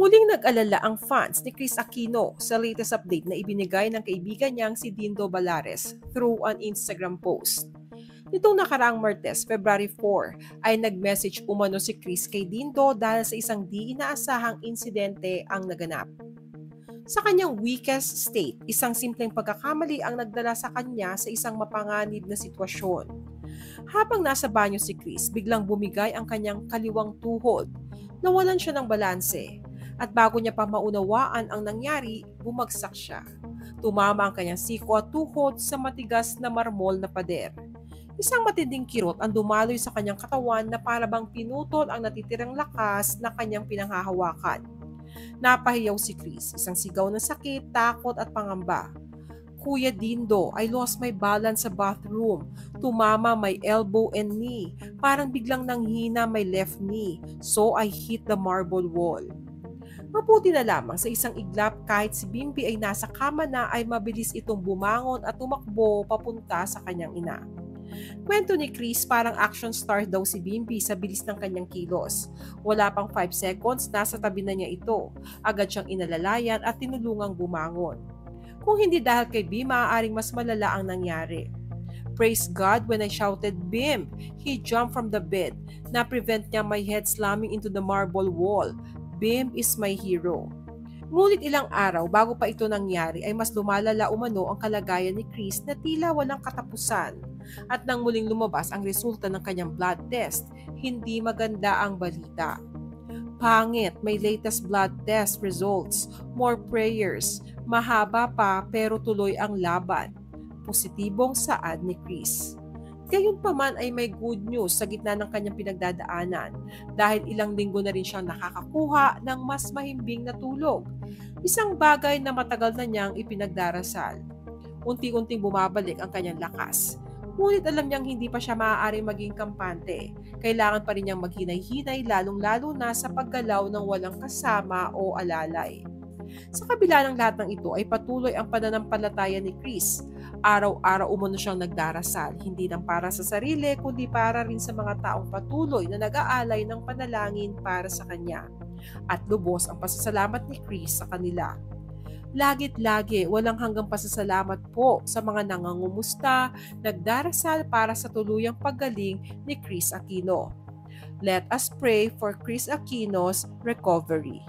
Muling nag-alala ang fans ni Chris Aquino sa latest update na ibinigay ng kaibigan niyang si Dindo Balares through an Instagram post. Nitong nakaraang Martes, February 4, ay nag-message umano si Chris kay Dindo dahil sa isang di inaasahang insidente ang naganap. Sa kanyang weakest state, isang simpleng pagkakamali ang nagdala sa kanya sa isang mapanganib na sitwasyon. Habang nasa banyo si Chris, biglang bumigay ang kanyang kaliwang tuhod. Nawalan siya ng balanse. At bago niya pa maunawaan ang nangyari, bumagsak siya. Tumama ang kanyang siko at tuhod sa matigas na marmol na pader. Isang matinding kirot ang dumaloy sa kanyang katawan na parabang pinutol ang natitirang lakas na kanyang pinanghahawakan. Napahiyaw si Chris, isang sigaw ng sakit, takot at pangamba. Kuya Dindo, I lost my balance sa bathroom. Tumama my elbow and knee. Parang biglang nanghina my left knee. So I hit the marble wall. Mabuti na lamang sa isang iglap kahit si Bimbi ay nasa kama na ay mabilis itong bumangon at tumakbo papunta sa kanyang ina. Kwento ni Chris, parang action star daw si Bimbi sa bilis ng kanyang kilos. Wala pang 5 seconds, nasa tabi na niya ito. Agad siyang inalalayan at tinulungang bumangon. Kung hindi dahil kay Bim, maaaring mas malala ang nangyari. Praise God, when I shouted, Bim! He jumped from the bed. Na-prevent niya my head slamming into the marble wall. Bim is my hero. Ngunit ilang araw bago pa ito nangyari ay mas lumalala umano ang kalagayan ni Chris na tila walang katapusan. At nang muling lumabas ang resulta ng kanyang blood test, hindi maganda ang balita. Pangit, may latest blood test results, more prayers, mahaba pa pero tuloy ang laban. Positibong saad ni Chris. Gayunpaman ay may good news sa gitna ng kanyang pinagdadaanan dahil ilang linggo na rin siyang nakakakuha ng mas mahimbing na tulog. Isang bagay na matagal na niyang ipinagdarasal. Unti-unting bumabalik ang kanyang lakas. Ngunit alam niyang hindi pa siya maaaring maging kampante. Kailangan pa rin niyang maghinay-hinay lalong-lalo na sa paggalaw ng walang kasama o alalay. Sa kabila ng lahat ng ito ay patuloy ang pananampalataya ni Chris. Araw-araw umano siyang nagdarasal, hindi lang para sa sarili kundi para rin sa mga taong patuloy na nag-aalay ng panalangin para sa kanya. At lubos ang pasasalamat ni Chris sa kanila. Lagit lagi, walang hanggang pasasalamat po sa mga nangangumusta, nagdarasal para sa tuluyang paggaling ni Chris Aquino. Let us pray for Chris Aquino's recovery.